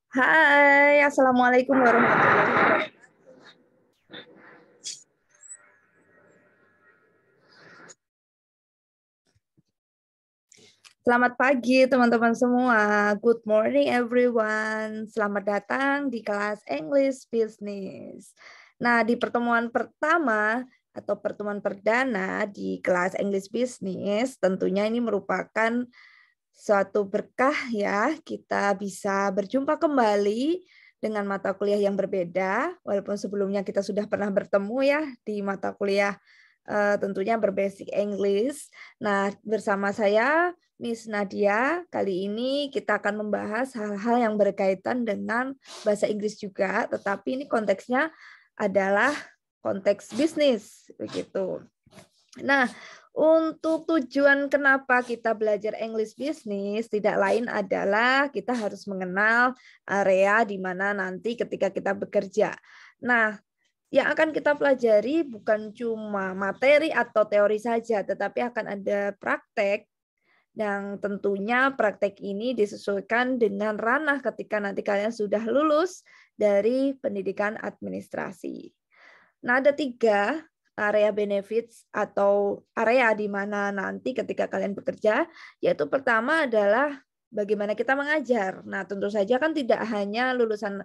Hai, Assalamualaikum warahmatullahi wabarakatuh. Selamat pagi teman-teman semua. Good morning everyone. Selamat datang di kelas English Business. Nah, di pertemuan pertama atau pertemuan perdana di kelas English Business, tentunya ini merupakan suatu berkah ya. Kita bisa berjumpa kembali dengan mata kuliah yang berbeda, walaupun sebelumnya kita sudah pernah bertemu ya di mata kuliah tentunya berbasic English. Nah, bersama saya Miss Nadia, kali ini kita akan membahas hal-hal yang berkaitan dengan bahasa Inggris juga, tetapi ini konteksnya adalah konteks bisnis begitu. Nah, untuk tujuan kenapa kita belajar English Business tidak lain adalah kita harus mengenal area di mana nanti ketika kita bekerja. Nah, yang akan kita pelajari bukan cuma materi atau teori saja, tetapi akan ada praktek yang tentunya praktek ini disesuaikan dengan ranah ketika nanti kalian sudah lulus dari pendidikan administrasi. Nah, ada 3 area benefits atau area di mana nanti ketika kalian bekerja, yaitu pertama adalah bagaimana kita mengajar. Nah, tentu saja kan tidak hanya lulusan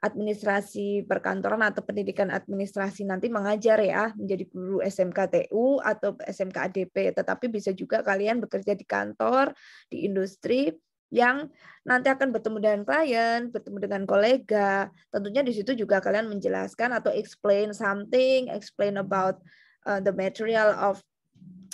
administrasi perkantoran atau pendidikan administrasi nanti mengajar ya, menjadi guru SMK TU atau SMK ADP, tetapi bisa juga kalian bekerja di kantor, di industri yang nanti akan bertemu dengan klien, bertemu dengan kolega. Tentunya di situ juga kalian menjelaskan atau explain something, explain about the material of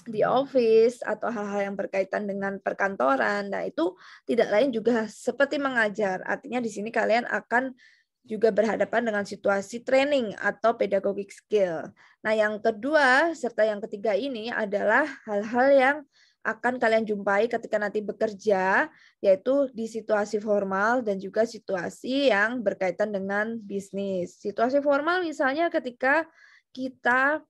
the office atau hal-hal yang berkaitan dengan perkantoran. Nah, itu tidak lain juga seperti mengajar. Artinya di sini kalian akan juga berhadapan dengan situasi training atau pedagogic skill. Nah, yang kedua serta yang ketiga ini adalah hal-hal yang akan kalian jumpai ketika nanti bekerja, yaitu di situasi formal dan juga situasi yang berkaitan dengan bisnis. Situasi formal misalnya ketika kita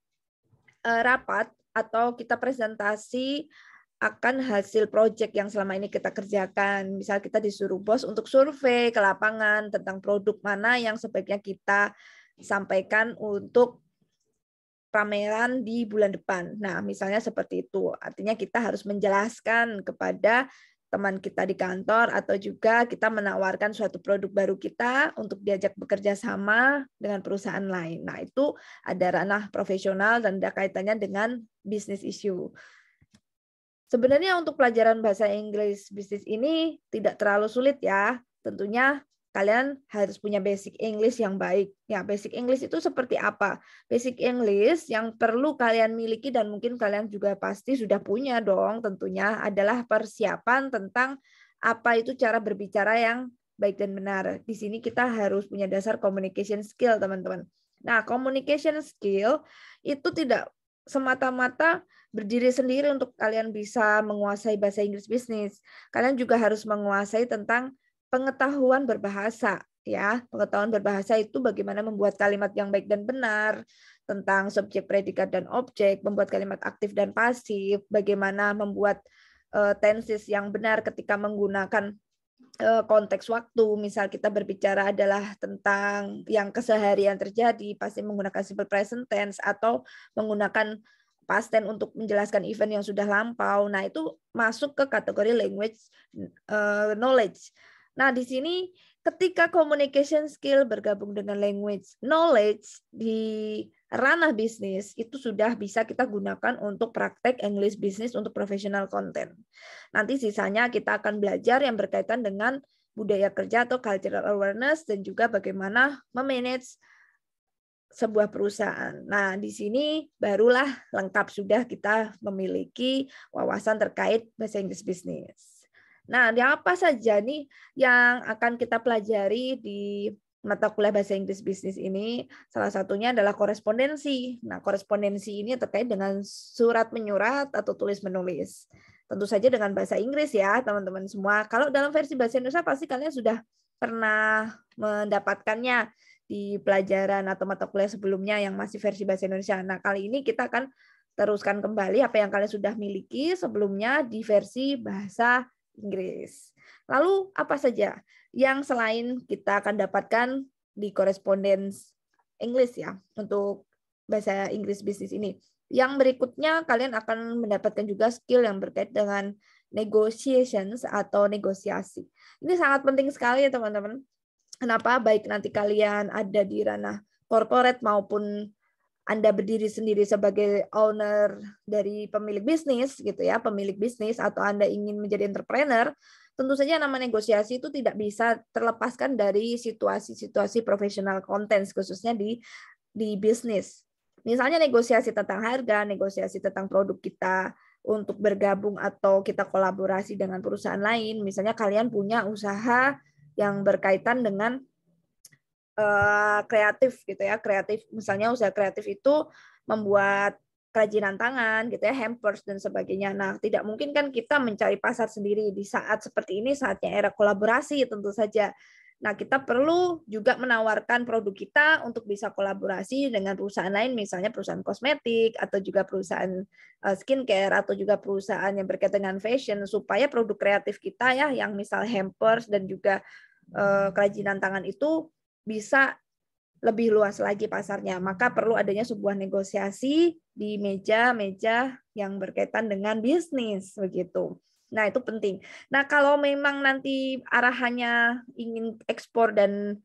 rapat atau kita presentasi akan hasil proyek yang selama ini kita kerjakan. Misal kita disuruh bos untuk survei ke lapangan tentang produk mana yang sebaiknya kita sampaikan untuk pameran di bulan depan. Nah, misalnya seperti itu. Artinya kita harus menjelaskan kepada teman kita di kantor atau juga kita menawarkan suatu produk baru kita untuk diajak bekerja sama dengan perusahaan lain. Nah, itu ada ranah profesional dan ada kaitannya dengan business issue. Sebenarnya untuk pelajaran bahasa Inggris bisnis ini tidak terlalu sulit ya. Tentunya kalian harus punya basic English yang baik. Ya, basic English itu seperti apa? Basic English yang perlu kalian miliki dan mungkin kalian juga pasti sudah punya dong tentunya adalah persiapan tentang apa itu cara berbicara yang baik dan benar. Di sini kita harus punya dasar communication skill, teman-teman. Nah, communication skill itu tidak semata-mata berdiri sendiri untuk kalian bisa menguasai bahasa Inggris bisnis. Kalian juga harus menguasai tentang pengetahuan berbahasa ya. Pengetahuan berbahasa itu bagaimana membuat kalimat yang baik dan benar, tentang subjek, predikat dan objek, membuat kalimat aktif dan pasif, bagaimana membuat tenses yang benar ketika menggunakan konteks waktu. Misal kita berbicara adalah tentang yang keseharian terjadi, pasti menggunakan simple present tense atau menggunakan past tense untuk menjelaskan event yang sudah lampau. Nah, itu masuk ke kategori language knowledge. Nah, di sini ketika communication skill bergabung dengan language knowledge di ranah bisnis, itu sudah bisa kita gunakan untuk praktek English business untuk professional content. Nanti sisanya kita akan belajar yang berkaitan dengan budaya kerja atau cultural awareness dan juga bagaimana memanage sebuah perusahaan. Nah, di sini barulah lengkap sudah kita memiliki wawasan terkait bahasa Inggris bisnis. Nah, apa saja nih yang akan kita pelajari di mata kuliah bahasa Inggris bisnis ini? Salah satunya adalah korespondensi. Nah, korespondensi ini terkait dengan surat menyurat atau tulis menulis. Tentu saja dengan bahasa Inggris ya, teman-teman semua. Kalau dalam versi bahasa Indonesia pasti kalian sudah pernah mendapatkannya di pelajaran atau mata kuliah sebelumnya yang masih versi bahasa Indonesia. Nah, kali ini kita akan teruskan kembali apa yang kalian sudah miliki sebelumnya di versi bahasa Inggris. Lalu apa saja yang selain kita akan dapatkan di Correspondence English ya untuk bahasa Inggris bisnis ini? Yang berikutnya kalian akan mendapatkan juga skill yang berkait dengan negotiations atau negosiasi. Ini sangat penting sekali ya teman-teman. Kenapa? Baik nanti kalian ada di ranah corporate maupun Anda berdiri sendiri sebagai owner dari pemilik bisnis gitu ya, pemilik bisnis atau Anda ingin menjadi entrepreneur, tentu saja nama negosiasi itu tidak bisa terlepaskan dari situasi-situasi profesional content khususnya di bisnis. Misalnya negosiasi tentang harga, negosiasi tentang produk kita untuk bergabung atau kita kolaborasi dengan perusahaan lain. Misalnya kalian punya usaha yang berkaitan dengan kreatif gitu ya, kreatif misalnya usaha kreatif itu membuat kerajinan tangan gitu ya, hampers dan sebagainya. Nah, tidak mungkin kan kita mencari pasar sendiri di saat seperti ini, saatnya era kolaborasi tentu saja. Nah, kita perlu juga menawarkan produk kita untuk bisa kolaborasi dengan perusahaan lain, misalnya perusahaan kosmetik atau juga perusahaan skincare atau juga perusahaan yang berkaitan dengan fashion supaya produk kreatif kita ya yang misal hampers dan juga kerajinan tangan itu bisa lebih luas lagi pasarnya. Maka perlu adanya sebuah negosiasi di meja-meja yang berkaitan dengan bisnis begitu. Nah, itu penting. Nah, kalau memang nanti arahannya ingin ekspor dan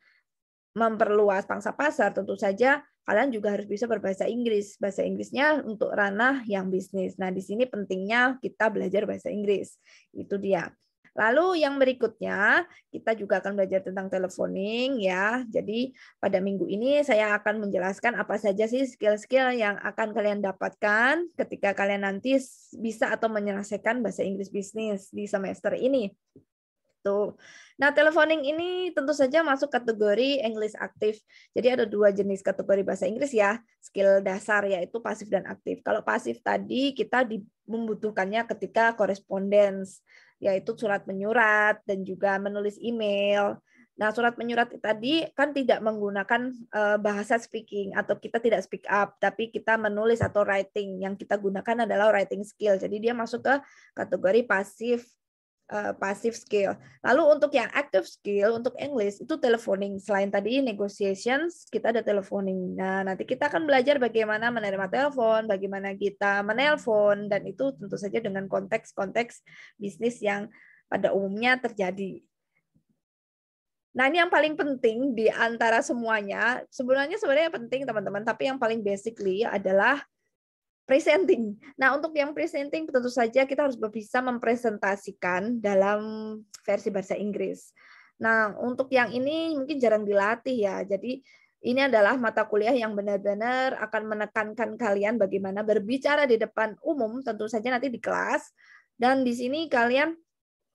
memperluas pangsa pasar, tentu saja kalian juga harus bisa berbahasa Inggris. Bahasa Inggrisnya untuk ranah yang bisnis. Nah, di sini pentingnya kita belajar bahasa Inggris. Itu dia. Lalu yang berikutnya, kita juga akan belajar tentang teleponing ya. Jadi pada minggu ini saya akan menjelaskan apa saja sih skill-skill yang akan kalian dapatkan ketika kalian nanti bisa atau menyelesaikan bahasa Inggris bisnis di semester ini. Tuh. Nah, teleponing ini tentu saja masuk kategori English aktif. Jadi ada dua jenis kategori bahasa Inggris ya, skill dasar yaitu pasif dan aktif. Kalau pasif tadi kita membutuhkannya ketika correspondence, yaitu surat menyurat dan juga menulis email. Nah, surat menyurat tadi kan tidak menggunakan bahasa speaking atau kita tidak speak up, tapi kita menulis atau writing. Yang kita gunakan adalah writing skill. Jadi dia masuk ke kategori passive skill. Lalu untuk yang active skill untuk English itu teleponing. Selain tadi negotiations, kita ada teleponing. Nah, nanti kita akan belajar bagaimana menerima telepon, bagaimana kita menelpon, dan itu tentu saja dengan konteks-konteks bisnis yang pada umumnya terjadi. Nah, ini yang paling penting di antara semuanya. Sebenarnya penting teman-teman, tapi yang paling basically adalah presenting. Nah, untuk yang presenting tentu saja kita harus bisa mempresentasikan dalam versi bahasa Inggris. Nah, untuk yang ini mungkin jarang dilatih ya. Jadi ini adalah mata kuliah yang benar-benar akan menekankan kalian bagaimana berbicara di depan umum, tentu saja nanti di kelas. Dan di sini kalian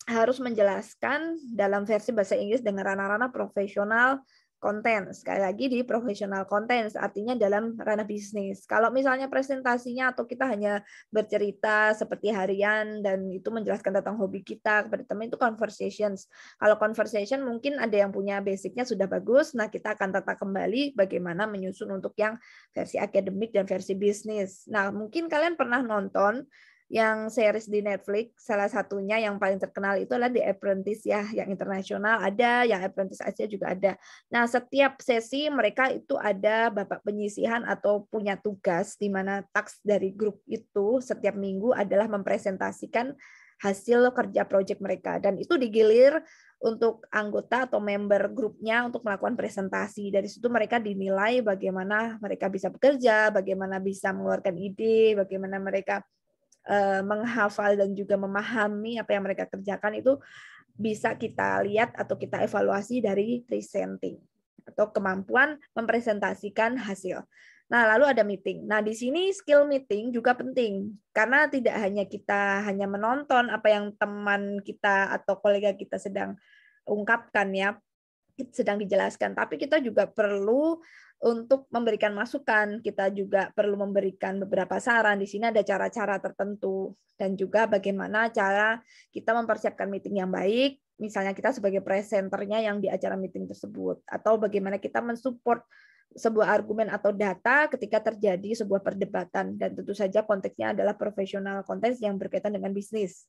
harus menjelaskan dalam versi bahasa Inggris dengan ranah-ranah profesional konten. Sekali lagi di profesional konten, artinya dalam ranah bisnis. Kalau misalnya presentasinya atau kita hanya bercerita seperti harian dan itu menjelaskan tentang hobi kita kepada teman, itu conversations. Kalau conversation mungkin ada yang punya basicnya sudah bagus, nah kita akan tata kembali bagaimana menyusun untuk yang versi akademik dan versi bisnis. Nah, mungkin kalian pernah nonton yang series di Netflix, salah satunya yang paling terkenal itu adalah The Apprentice ya, yang internasional ada, yang Apprentice Asia juga ada. Nah, setiap sesi mereka itu ada bapak penyisihan atau punya tugas di mana task dari grup itu setiap minggu adalah mempresentasikan hasil kerja proyek mereka, dan itu digilir untuk anggota atau member grupnya untuk melakukan presentasi. Dari situ mereka dinilai bagaimana mereka bisa bekerja, bagaimana bisa mengeluarkan ide, bagaimana mereka menghafal dan juga memahami apa yang mereka kerjakan, itu bisa kita lihat atau kita evaluasi dari presenting atau kemampuan mempresentasikan hasil. Nah, lalu ada meeting. Nah, di sini skill meeting juga penting karena tidak hanya kita hanya menonton apa yang teman kita atau kolega kita sedang ungkapkan ya, sedang dijelaskan, tapi kita juga perlu untuk memberikan masukan, kita juga perlu memberikan beberapa saran. Di sini ada cara-cara tertentu dan juga bagaimana cara kita mempersiapkan meeting yang baik, misalnya kita sebagai presenternya yang di acara meeting tersebut, atau bagaimana kita mensupport sebuah argumen atau data ketika terjadi sebuah perdebatan, dan tentu saja konteksnya adalah profesional konteks yang berkaitan dengan bisnis.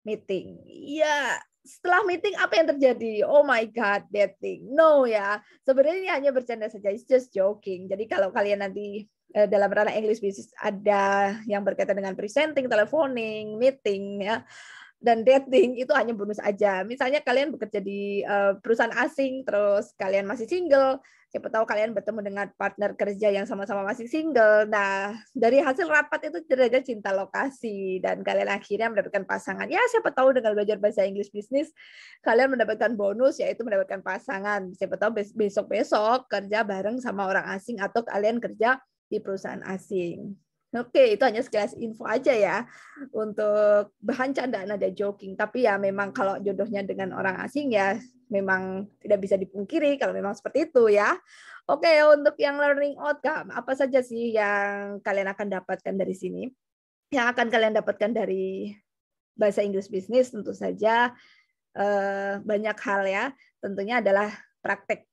Meeting. Iya, setelah meeting apa yang terjadi? Oh my God, that thing. No ya, sebenarnya ini hanya bercanda saja, it's just joking. Jadi kalau kalian nanti dalam ranah English Business ada yang berkaitan dengan presenting, telephoning, meeting ya, dan dating itu hanya bonus aja. Misalnya kalian bekerja di perusahaan asing, terus kalian masih single, siapa tahu kalian bertemu dengan partner kerja yang sama-sama masih single. Nah, dari hasil rapat itu terjadi cinta lokasi dan kalian akhirnya mendapatkan pasangan. Ya, siapa tahu dengan belajar bahasa Inggris bisnis kalian mendapatkan bonus yaitu mendapatkan pasangan. Siapa tahu besok-besok kerja bareng sama orang asing atau kalian kerja di perusahaan asing. Oke, itu hanya sekilas info aja ya untuk bahan candaan ada joking. Tapi ya memang kalau jodohnya dengan orang asing ya memang tidak bisa dipungkiri kalau memang seperti itu ya. Oke, untuk yang learning outcome, apa saja sih yang kalian akan dapatkan dari sini? Yang akan kalian dapatkan dari bahasa Inggris bisnis tentu saja banyak hal ya. Tentunya adalah praktek.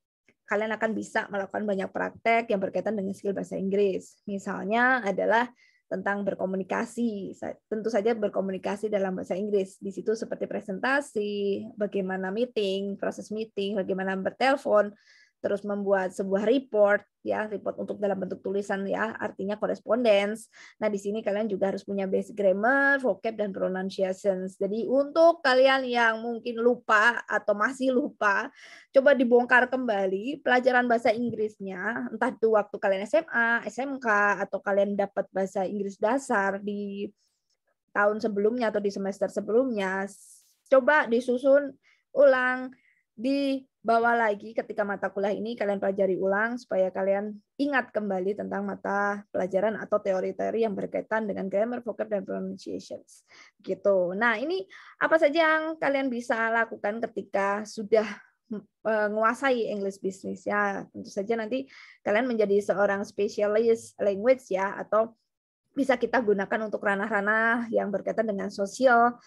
Kalian akan bisa melakukan banyak praktek yang berkaitan dengan skill bahasa Inggris. Misalnya adalah tentang berkomunikasi. Tentu saja berkomunikasi dalam bahasa Inggris. Di situ seperti presentasi, bagaimana meeting, proses meeting, bagaimana bertelepon, terus membuat sebuah report ya, report untuk dalam bentuk tulisan ya, artinya correspondence. Nah, di sini kalian juga harus punya basic grammar, vocab dan pronunciations. Jadi untuk kalian yang mungkin lupa atau masih lupa, coba dibongkar kembali pelajaran bahasa Inggrisnya, entah itu waktu kalian SMA, SMK atau kalian dapat bahasa Inggris dasar di tahun sebelumnya atau di semester sebelumnya. Coba disusun ulang, dibawa lagi ketika mata kuliah ini kalian pelajari ulang supaya kalian ingat kembali tentang mata pelajaran atau teori-teori yang berkaitan dengan grammar, vocab, dan pronunciations. Gitu. Nah, ini apa saja yang kalian bisa lakukan ketika sudah menguasai English business ya. Tentu saja nanti kalian menjadi seorang specialist language ya, atau bisa kita gunakan untuk ranah-ranah yang berkaitan dengan sosial,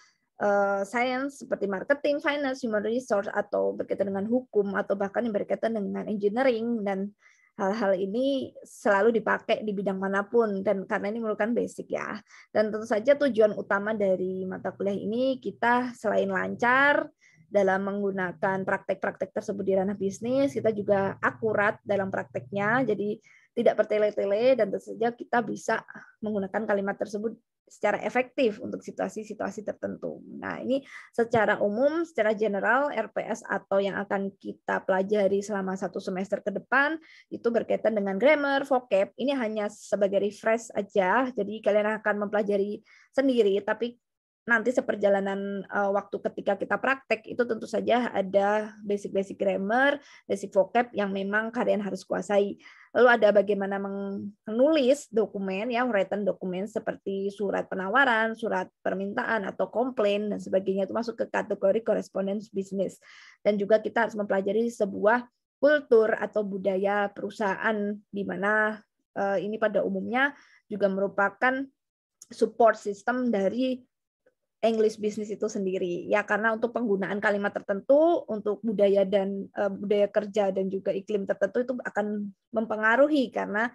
science seperti marketing, finance, human resource, atau berkaitan dengan hukum, atau bahkan yang berkaitan dengan engineering, dan hal-hal ini selalu dipakai di bidang manapun, dan karena ini merupakan basic ya. Dan tentu saja tujuan utama dari mata kuliah ini kita selain lancar dalam menggunakan praktek-praktek tersebut di ranah bisnis, kita juga akurat dalam prakteknya, jadi tidak bertele-tele, dan tentu saja kita bisa menggunakan kalimat tersebut secara efektif untuk situasi-situasi tertentu. Nah, ini secara umum, secara general, RPS atau yang akan kita pelajari selama 1 semester ke depan, itu berkaitan dengan grammar, vocab. Ini hanya sebagai refresh aja, jadi kalian akan mempelajari sendiri, tapi nanti seperjalanan waktu ketika kita praktek, itu tentu saja ada basic-basic grammar, basic vocab yang memang kalian harus kuasai. Lalu ada bagaimana menulis dokumen, ya, written dokumen seperti surat penawaran, surat permintaan, atau komplain, dan sebagainya. Itu masuk ke kategori correspondence business. Dan juga kita harus mempelajari sebuah kultur atau budaya perusahaan, di mana ini pada umumnya juga merupakan support system dari English business itu sendiri ya, karena untuk penggunaan kalimat tertentu untuk budaya dan budaya kerja dan juga iklim tertentu itu akan mempengaruhi karena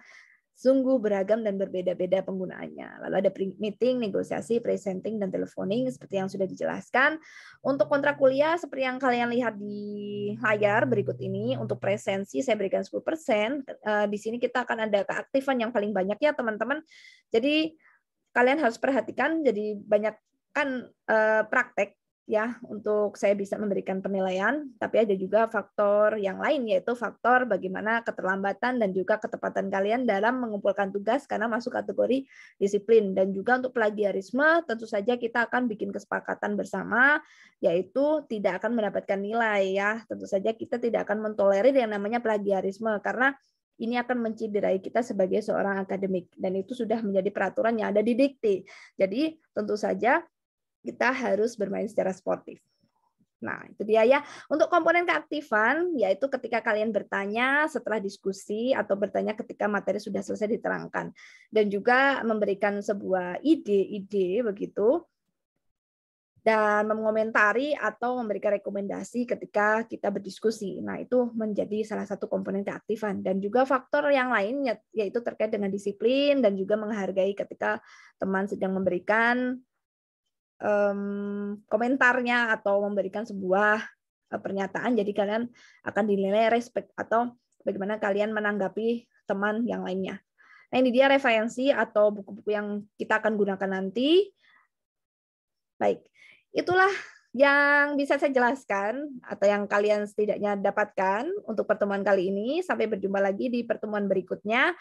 sungguh beragam dan berbeda-beda penggunaannya. Lalu ada meeting, negosiasi, presenting, dan teleponing seperti yang sudah dijelaskan. Untuk kontrak kuliah seperti yang kalian lihat di layar berikut ini, untuk presensi saya berikan 10%. Di sini kita akan ada keaktifan yang paling banyak ya teman-teman. Jadi kalian harus perhatikan, jadi banyak kan praktek ya untuk saya bisa memberikan penilaian, tapi ada juga faktor yang lain, yaitu faktor bagaimana keterlambatan dan juga ketepatan kalian dalam mengumpulkan tugas karena masuk kategori disiplin. Dan juga untuk plagiarisme tentu saja kita akan bikin kesepakatan bersama, yaitu tidak akan mendapatkan nilai ya. Tentu saja kita tidak akan mentolerir yang namanya plagiarisme karena ini akan menciderai kita sebagai seorang akademik, dan itu sudah menjadi peraturan yang ada di dikti. Jadi tentu saja kita harus bermain secara sportif. Nah, itu dia ya. Untuk komponen keaktifan, yaitu ketika kalian bertanya setelah diskusi atau bertanya ketika materi sudah selesai diterangkan. Dan juga memberikan sebuah ide-ide begitu, dan mengomentari atau memberikan rekomendasi ketika kita berdiskusi. Nah, itu menjadi salah satu komponen keaktifan. Dan juga faktor yang lain yaitu terkait dengan disiplin dan juga menghargai ketika teman sedang memberikan komentarnya atau memberikan sebuah pernyataan, jadi kalian akan dinilai respect atau bagaimana kalian menanggapi teman yang lainnya. Nah, ini dia referensi atau buku-buku yang kita akan gunakan nanti. Baik, itulah yang bisa saya jelaskan atau yang kalian setidaknya dapatkan untuk pertemuan kali ini. Sampai berjumpa lagi di pertemuan berikutnya.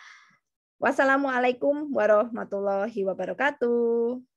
Wassalamualaikum warahmatullahi wabarakatuh.